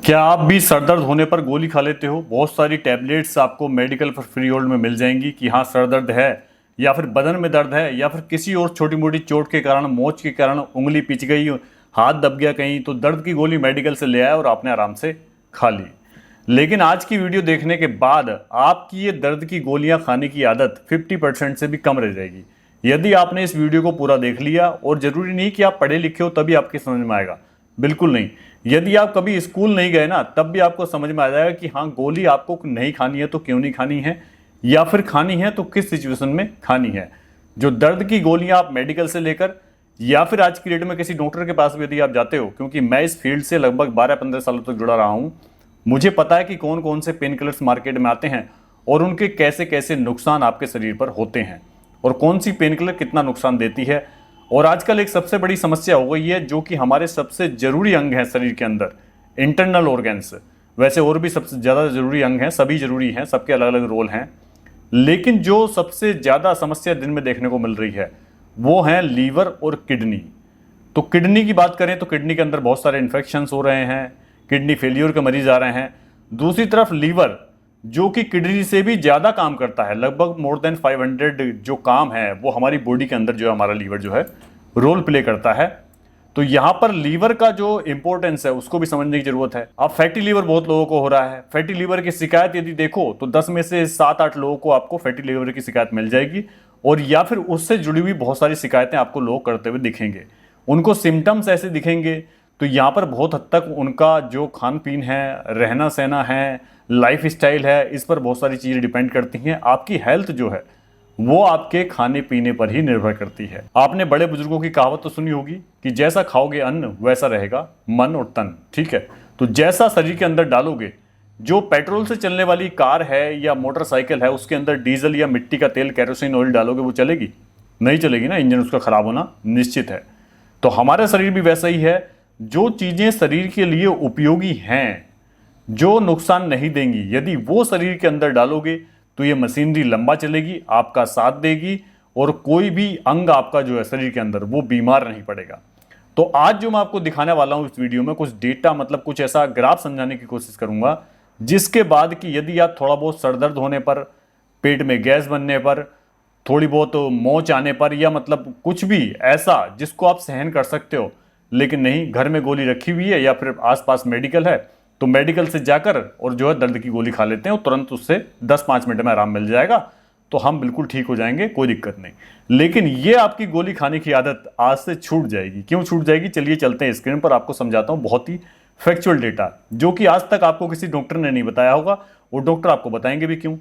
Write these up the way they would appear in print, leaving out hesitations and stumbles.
क्या आप भी सर दर्द होने पर गोली खा लेते हो? बहुत सारी टैबलेट्स आपको मेडिकल पर फ्री होल्ड में मिल जाएंगी कि हाँ सर दर्द है, या फिर बदन में दर्द है, या फिर किसी और छोटी मोटी चोट के कारण, मोच के कारण उंगली पिच गई, हाथ दब गया कहीं, तो दर्द की गोली मेडिकल से ले आए और आपने आराम से खा ली। लेकिन आज की वीडियो देखने के बाद आपकी ये दर्द की गोलियां खाने की आदत 50% से भी कम रह जाएगी, यदि आपने इस वीडियो को पूरा देख लिया। और जरूरी नहीं कि आप पढ़े लिखे हो तभी आपके समझ में आएगा, बिल्कुल नहीं। यदि आप कभी स्कूल नहीं गए ना, तब भी आपको समझ में आ जाएगा कि हाँ गोली आपको नहीं खानी है तो क्यों नहीं खानी है, या फिर खानी है तो किस सिचुएशन में खानी है। जो दर्द की गोलियां आप मेडिकल से लेकर या फिर आज की डेट में किसी डॉक्टर के पास भी यदि आप जाते हो, क्योंकि मैं इस फील्ड से लगभग 12-15 सालों तक जुड़ा रहा हूं, मुझे पता है कि कौन कौन से पेन किलर्स मार्केट में आते हैं और उनके कैसे कैसे नुकसान आपके शरीर पर होते हैं, और कौन सी पेन किलर कितना नुकसान देती है। और आजकल एक सबसे बड़ी समस्या हो गई है, जो कि हमारे सबसे जरूरी अंग है शरीर के अंदर, इंटरनल ऑर्गन्स। वैसे और भी सबसे ज़्यादा जरूरी अंग हैं, सभी जरूरी हैं, सबके अलग अलग रोल हैं, लेकिन जो सबसे ज़्यादा समस्या दिन में देखने को मिल रही है वो है लीवर और किडनी। तो किडनी की बात करें तो किडनी के अंदर बहुत सारे इन्फेक्शंस हो रहे हैं, किडनी फेलियर के मरीज आ रहे हैं। दूसरी तरफ लीवर, जो कि किडनी से भी ज़्यादा काम करता है, लगभग मोर देन 500 जो काम है वो हमारी बॉडी के अंदर जो है हमारा लीवर जो है रोल प्ले करता है। तो यहाँ पर लीवर का जो इंपॉर्टेंस है उसको भी समझने की जरूरत है। अब फैटी लीवर बहुत लोगों को हो रहा है। फैटी लीवर की शिकायत यदि देखो तो 10 में से 7-8 लोगों को आपको फैटी लीवर की शिकायत मिल जाएगी, और या फिर उससे जुड़ी हुई बहुत सारी शिकायतें आपको लोग करते हुए दिखेंगे। उनको सिम्टम्स ऐसे दिखेंगे, तो यहाँ पर बहुत हद तक उनका जो खान पीन है, रहना सहना है, लाइफ स्टाइल है, इस पर बहुत सारी चीज़ें डिपेंड करती हैं। आपकी हेल्थ जो है वो आपके खाने पीने पर ही निर्भर करती है। आपने बड़े बुजुर्गों की कहावत तो सुनी होगी कि जैसा खाओगे अन्न वैसा रहेगा मन और तन, ठीक है। तो जैसा शरीर के अंदर डालोगे, जो पेट्रोल से चलने वाली कार है या मोटरसाइकिल है उसके अंदर डीजल या मिट्टी का तेल, केरोसिन ऑयल डालोगे, वो चलेगी? नहीं चलेगी ना, इंजन उसका खराब होना निश्चित है। तो हमारा शरीर भी वैसा ही है। जो चीजें शरीर के लिए उपयोगी हैं, जो नुकसान नहीं देंगी, यदि वो शरीर के अंदर डालोगे तो ये मशीनरी लंबा चलेगी, आपका साथ देगी, और कोई भी अंग आपका जो है शरीर के अंदर वो बीमार नहीं पड़ेगा। तो आज जो मैं आपको दिखाने वाला हूं इस वीडियो में, कुछ डेटा, मतलब कुछ ऐसा ग्राफ समझाने की कोशिश करूंगा, जिसके बाद कि यदि आप थोड़ा बहुत सरदर्द होने पर, पेट में गैस बनने पर, थोड़ी बहुत मोच आने पर, या मतलब कुछ भी ऐसा जिसको आप सहन कर सकते हो, लेकिन नहीं घर में गोली रखी हुई है या फिर आसपास मेडिकल है, तो मेडिकल से जाकर और जो है दर्द की गोली खा लेते हैं और तुरंत उससे 10-5 मिनट में आराम मिल जाएगा, तो हम बिल्कुल ठीक हो जाएंगे, कोई दिक्कत नहीं। लेकिन ये आपकी गोली खाने की आदत आज से छूट जाएगी। क्यों छूट जाएगी, चलिए चलते हैं स्क्रीन पर, आपको समझाता हूं बहुत ही फैक्चुअल डेटा, जो कि आज तक आपको किसी डॉक्टर ने नहीं बताया होगा, और डॉक्टर आपको बताएंगे भी क्यों,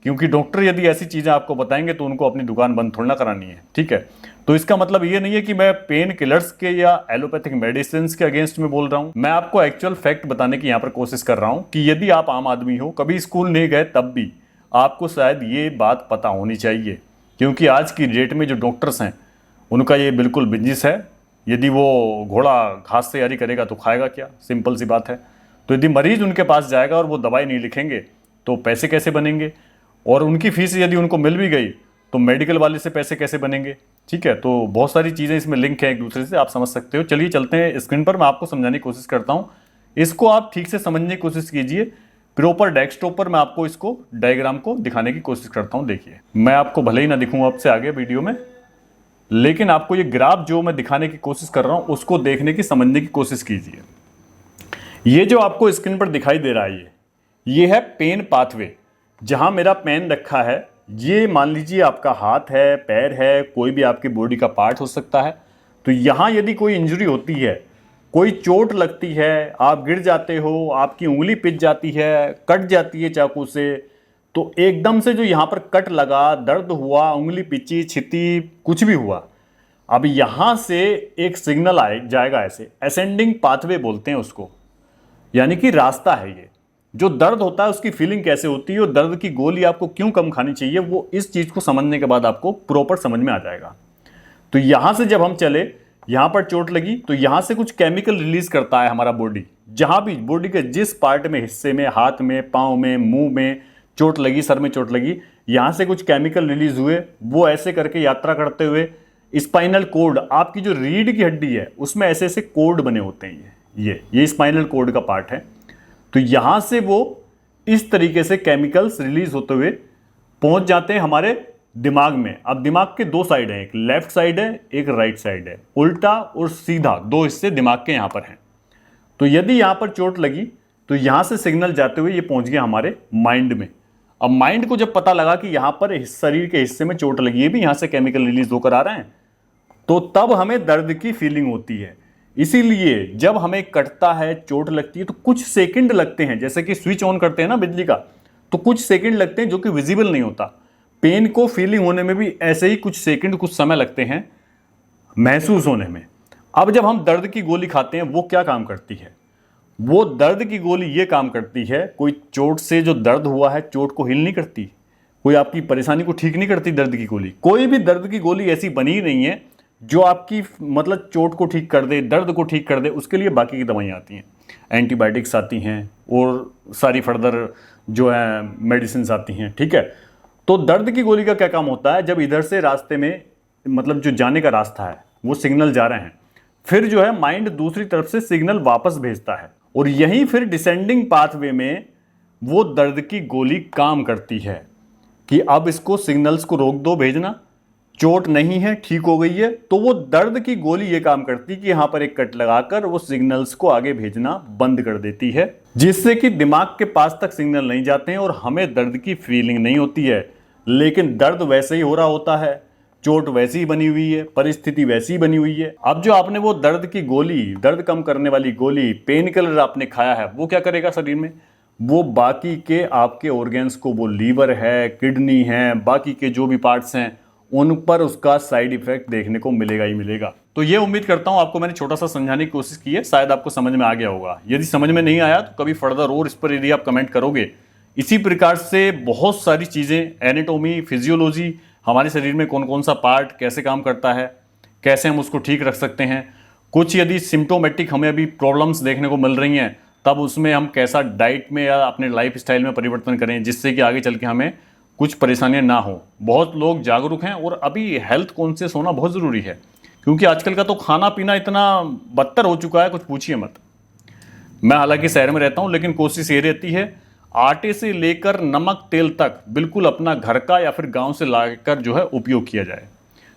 क्योंकि डॉक्टर यदि ऐसी चीजें आपको बताएंगे तो उनको अपनी दुकान बंद थोड़ा ना करानी है, ठीक है। तो इसका मतलब ये नहीं है कि मैं पेन किलर्स के या एलोपैथिक मेडिसिन के अगेंस्ट में बोल रहा हूं। मैं आपको एक्चुअल फैक्ट बताने की यहां पर कोशिश कर रहा हूं कि यदि आप आम आदमी हो, कभी स्कूल नहीं गए, तब भी आपको शायद ये बात पता होनी चाहिए, क्योंकि आज की डेट में जो डॉक्टर्स हैं उनका ये बिल्कुल बिजनेस है। यदि वो घोड़ा घास से तैयारी करेगा तो खाएगा क्या, सिंपल सी बात है। तो यदि मरीज उनके पास जाएगा और वो दवाई नहीं लिखेंगे तो पैसे कैसे बनेंगे, और उनकी फीस यदि उनको मिल भी गई तो मेडिकल वाले से पैसे कैसे बनेंगे, ठीक है। तो बहुत सारी चीज़ें इसमें लिंक है एक दूसरे से, आप समझ सकते हो। चलिए चलते हैं स्क्रीन पर, मैं आपको समझाने की कोशिश करता हूँ। इसको आप ठीक से समझने की कोशिश कीजिए। प्रॉपर डेस्कटॉप पर मैं आपको इसको डायग्राम को दिखाने की कोशिश करता हूँ। देखिए, मैं आपको भले ही ना दिखूँ आपसे आगे वीडियो में, लेकिन आपको ये ग्राफ जो मैं दिखाने की कोशिश कर रहा हूँ उसको देखने की, समझने की कोशिश कीजिए। ये जो आपको स्क्रीन पर दिखाई दे रहा है, ये है पेन पाथवे। जहां मेरा पेन रखा है, ये मान लीजिए आपका हाथ है, पैर है, कोई भी आपकी बॉडी का पार्ट हो सकता है। तो यहां यदि कोई इंजरी होती है, कोई चोट लगती है, आप गिर जाते हो, आपकी उंगली पिच जाती है, कट जाती है चाकू से, तो एकदम से जो यहां पर कट लगा, दर्द हुआ, उंगली पिची, छिती, कुछ भी हुआ, अब यहां से एक सिग्नल आए जाएगा, ऐसे असेंडिंग पाथवे बोलते हैं उसको, यानी कि रास्ता है ये। जो दर्द होता है उसकी फीलिंग कैसे होती है और दर्द की गोली आपको क्यों कम खानी चाहिए, वो इस चीज को समझने के बाद आपको प्रॉपर समझ में आ जाएगा। तो यहां से जब हम चले, यहां पर चोट लगी तो यहां से कुछ केमिकल रिलीज करता है हमारा बॉडी। जहां भी बॉडी के जिस पार्ट में, हिस्से में, हाथ में, पांव में, मुंह में चोट लगी, सर में चोट लगी, यहां से कुछ केमिकल रिलीज हुए, वो ऐसे करके यात्रा करते हुए स्पाइनल कोड, आपकी जो रीढ़ की हड्डी है उसमें ऐसे ऐसे कोड बने होते हैं। ये स्पाइनल कोड का पार्ट है। तो यहां से वो इस तरीके से केमिकल्स रिलीज होते हुए पहुंच जाते हैं हमारे दिमाग में। अब दिमाग के दो साइड हैं, एक लेफ्ट साइड है, एक राइट साइड है, उल्टा और सीधा दो हिस्से दिमाग के यहां पर हैं। तो यदि यहां पर चोट लगी तो यहां से सिग्नल जाते हुए ये पहुंच गया हमारे माइंड में। अब माइंड को जब पता लगा कि यहां पर शरीर के हिस्से में चोट लगी है, भी यहां से केमिकल रिलीज होकर आ रहे हैं, तो तब हमें दर्द की फीलिंग होती है। इसीलिए जब हमें कटता है, चोट लगती है, तो कुछ सेकंड लगते हैं, जैसे कि स्विच ऑन करते हैं ना बिजली का, तो कुछ सेकंड लगते हैं जो कि विजिबल नहीं होता। पेन को फीलिंग होने में भी ऐसे ही कुछ सेकंड, कुछ समय लगते हैं महसूस होने में। अब जब हम दर्द की गोली खाते हैं, वो क्या काम करती है? वो दर्द की गोली ये काम करती है, कोई चोट से जो दर्द हुआ है, चोट को हील नहीं करती, कोई आपकी परेशानी को ठीक नहीं करती दर्द की गोली। कोई भी दर्द की गोली ऐसी बनी ही नहीं है जो आपकी मतलब चोट को ठीक कर दे, दर्द को ठीक कर दे। उसके लिए बाकी की दवाइयाँ आती हैं, एंटीबायोटिक्स आती हैं और सारी फर्दर जो है मेडिसिन आती हैं, ठीक है। तो दर्द की गोली का क्या काम होता है? जब इधर से रास्ते में मतलब जो जाने का रास्ता है वो सिग्नल जा रहे हैं, फिर जो है माइंड दूसरी तरफ से सिग्नल वापस भेजता है, और यहीं फिर डिसेंडिंग पाथवे में वो दर्द की गोली काम करती है कि अब इसको सिग्नल्स को रोक दो भेजना, चोट नहीं है, ठीक हो गई है। तो वो दर्द की गोली ये काम करती कि यहां पर एक कट लगाकर वो सिग्नल्स को आगे भेजना बंद कर देती है, जिससे कि दिमाग के पास तक सिग्नल नहीं जाते हैं और हमें दर्द की फीलिंग नहीं होती है। लेकिन दर्द वैसे ही हो रहा होता है, चोट वैसी ही बनी हुई है, परिस्थिति वैसी ही बनी हुई है। अब जो आपने वो दर्द की गोली, दर्द कम करने वाली गोली, पेन किलर आपने खाया है, वो क्या करेगा शरीर में? वो बाकी के आपके ऑर्गेन्स को, वो लीवर है, किडनी है, बाकी के जो भी पार्ट्स हैं, उन पर उसका साइड इफेक्ट देखने को मिलेगा ही मिलेगा। तो ये उम्मीद करता हूं आपको मैंने छोटा सा समझाने की कोशिश की है, शायद आपको समझ में आ गया होगा। यदि समझ में नहीं आया तो कभी फर्दर और इस पर यदि आप कमेंट करोगे। इसी प्रकार से बहुत सारी चीज़ें, एनाटॉमी, फिजियोलॉजी, हमारे शरीर में कौन कौन सा पार्ट कैसे काम करता है, कैसे हम उसको ठीक रख सकते हैं, कुछ यदि सिम्टोमेटिक हमें अभी प्रॉब्लम्स देखने को मिल रही हैं, तब उसमें हम कैसा डाइट में या अपने लाइफ स्टाइल में परिवर्तन करें जिससे कि आगे चल के हमें कुछ परेशानियां ना हो। बहुत लोग जागरूक हैं और अभी हेल्थ कॉन्शियस होना बहुत ज़रूरी है, क्योंकि आजकल का तो खाना पीना इतना बदतर हो चुका है, कुछ पूछिए मत। मैं हालांकि शहर में रहता हूं, लेकिन कोशिश ये रहती है आटे से लेकर नमक तेल तक बिल्कुल अपना घर का या फिर गांव से लाकर जो है उपयोग किया जाए।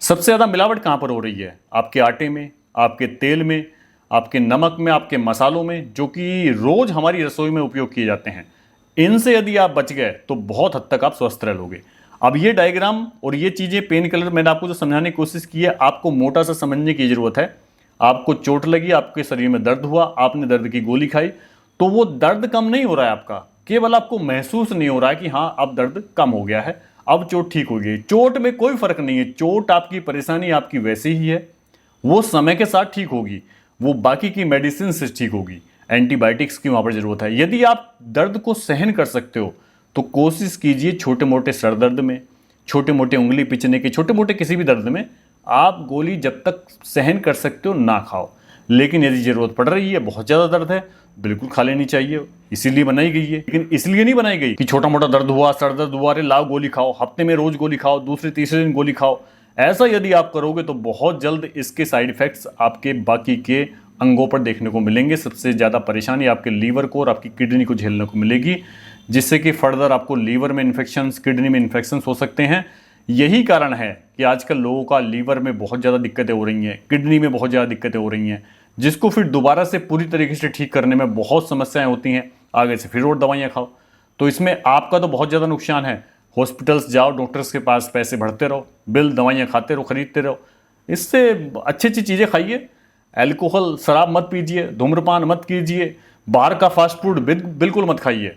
सबसे ज़्यादा मिलावट कहाँ पर हो रही है? आपके आटे में, आपके तेल में, आपके नमक में, आपके मसालों में, जो कि रोज़ हमारी रसोई में उपयोग किए जाते हैं। इनसे यदि आप बच गए तो बहुत हद तक आप स्वस्थ रह लोगे। अब ये डायग्राम और ये चीज़ें, पेन किलर मैंने आपको जो समझाने की कोशिश की है, आपको मोटा सा समझने की ज़रूरत है। आपको चोट लगी, आपके शरीर में दर्द हुआ, आपने दर्द की गोली खाई, तो वो दर्द कम नहीं हो रहा है आपका, केवल आपको महसूस नहीं हो रहा है कि हाँ अब दर्द कम हो गया है, अब चोट ठीक हो गई। चोट में कोई फर्क नहीं है, चोट आपकी परेशानी आपकी वैसी ही है, वो समय के साथ ठीक होगी, वो बाकी की मेडिसिन से ठीक होगी, एंटीबायोटिक्स की वहाँ पर ज़रूरत है। यदि आप दर्द को सहन कर सकते हो तो कोशिश कीजिए छोटे मोटे सर दर्द में, छोटे मोटे उंगली पिचने के, छोटे मोटे किसी भी दर्द में आप गोली जब तक सहन कर सकते हो ना खाओ। लेकिन यदि ज़रूरत पड़ रही है, बहुत ज़्यादा दर्द है, बिल्कुल खा लेनी चाहिए, इसीलिए बनाई गई है। लेकिन इसलिए नहीं बनाई गई कि छोटा मोटा दर्द हुआ, सर दर्द हुआ, अरे लाओ गोली खाओ, हफ्ते में रोज गोली खाओ, दूसरे तीसरे दिन गोली खाओ। ऐसा यदि आप करोगे तो बहुत जल्द इसके साइड इफेक्ट्स आपके बाकी के अंगों पर देखने को मिलेंगे। सबसे ज़्यादा परेशानी आपके लीवर को और आपकी किडनी को झेलने को मिलेगी, जिससे कि फर्दर आपको लीवर में इन्फेक्शंस, किडनी में इन्फेक्शंस हो सकते हैं। यही कारण है कि आजकल लोगों का लीवर में बहुत ज़्यादा दिक्कतें हो रही हैं, किडनी में बहुत ज़्यादा दिक्कतें हो रही हैं, जिसको फिर दोबारा से पूरी तरीके से ठीक करने में बहुत समस्याएं होती हैं। आगे से फिर और दवाइयाँ खाओ, तो इसमें आपका तो बहुत ज़्यादा नुकसान है। हॉस्पिटल्स जाओ, डॉक्टर्स के पास पैसे भरते रहो, बिल दवाइयाँ खाते रहो, खरीदते रहो। इससे अच्छी अच्छी चीज़ें खाइए, अल्कोहल शराब मत पीजिए, धूम्रपान मत कीजिए, बाहर का फास्ट फूड बिल्कुल मत खाइए।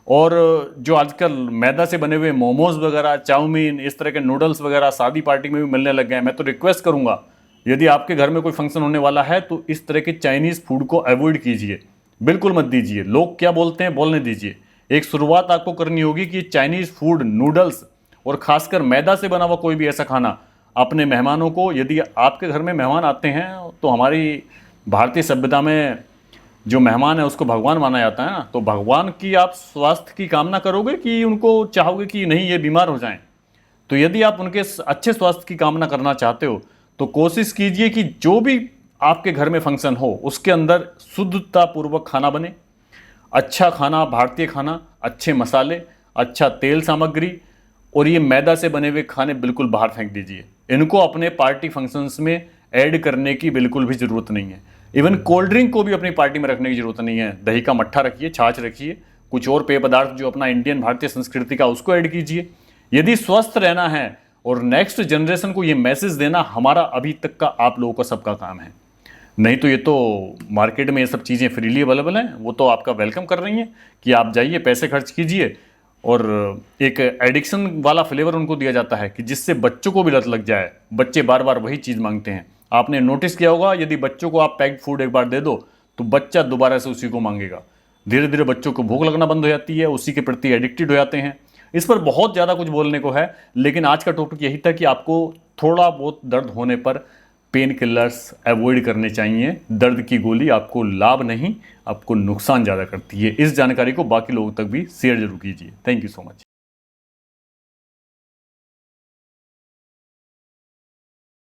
और जो आजकल मैदा से बने हुए मोमोज वगैरह, चाउमीन, इस तरह के नूडल्स वगैरह शादी पार्टी में भी मिलने लग गए हैं। मैं तो रिक्वेस्ट करूंगा, यदि आपके घर में कोई फंक्शन होने वाला है तो इस तरह के चाइनीज़ फूड को अवॉइड कीजिए, बिल्कुल मत दीजिए। लोग क्या बोलते हैं बोलने दीजिए। एक शुरुआत आपको करनी होगी कि चाइनीज़ फूड, नूडल्स और खासकर मैदा से बना हुआ कोई भी ऐसा खाना अपने मेहमानों को, यदि आपके घर में मेहमान आते हैं तो हमारी भारतीय सभ्यता में जो मेहमान है उसको भगवान माना जाता है ना, तो भगवान की आप स्वास्थ्य की कामना करोगे कि उनको चाहोगे कि नहीं ये बीमार हो जाएं। तो यदि आप उनके अच्छे स्वास्थ्य की कामना करना चाहते हो तो कोशिश कीजिए कि जो भी आपके घर में फंक्शन हो उसके अंदर शुद्धता पूर्वक खाना बने, अच्छा खाना, भारतीय खाना, अच्छे मसाले, अच्छा तेल सामग्री और ये मैदा से बने हुए खाने बिल्कुल बाहर फेंक दीजिए। इनको अपने पार्टी फंक्शंस में ऐड करने की बिल्कुल भी ज़रूरत नहीं है। इवन कोल्ड ड्रिंक को भी अपनी पार्टी में रखने की ज़रूरत नहीं है। दही का मट्ठा रखिए, छाछ रखिए, कुछ और पेय पदार्थ जो अपना इंडियन भारतीय संस्कृति का उसको ऐड कीजिए। यदि स्वस्थ रहना है और नेक्स्ट जनरेशन को ये मैसेज देना हमारा अभी तक का आप लोगों का सबका काम है। नहीं तो ये तो मार्केट में ये सब चीज़ें फ्रीली अवेलेबल हैं, वो तो आपका वेलकम कर रही हैं कि आप जाइए, पैसे खर्च कीजिए और एक एडिक्शन वाला फ्लेवर उनको दिया जाता है कि जिससे बच्चों को भी लत लग जाए। बच्चे बार बार वही चीज़ मांगते हैं। आपने नोटिस किया होगा, यदि बच्चों को आप पैक्ड फूड एक बार दे दो तो बच्चा दोबारा से उसी को मांगेगा। धीरे धीरे बच्चों को भूख लगना बंद हो जाती है, उसी के प्रति एडिक्टेड हो जाते हैं। इस पर बहुत ज़्यादा कुछ बोलने को है, लेकिन आज का टॉपिक यही था कि आपको थोड़ा बहुत दर्द होने पर पेन किलर्स अवॉइड करने चाहिए। दर्द की गोली आपको लाभ नहीं, आपको नुकसान ज़्यादा करती है। इस जानकारी को बाकी लोगों तक भी शेयर जरूर कीजिए। Thank you so much.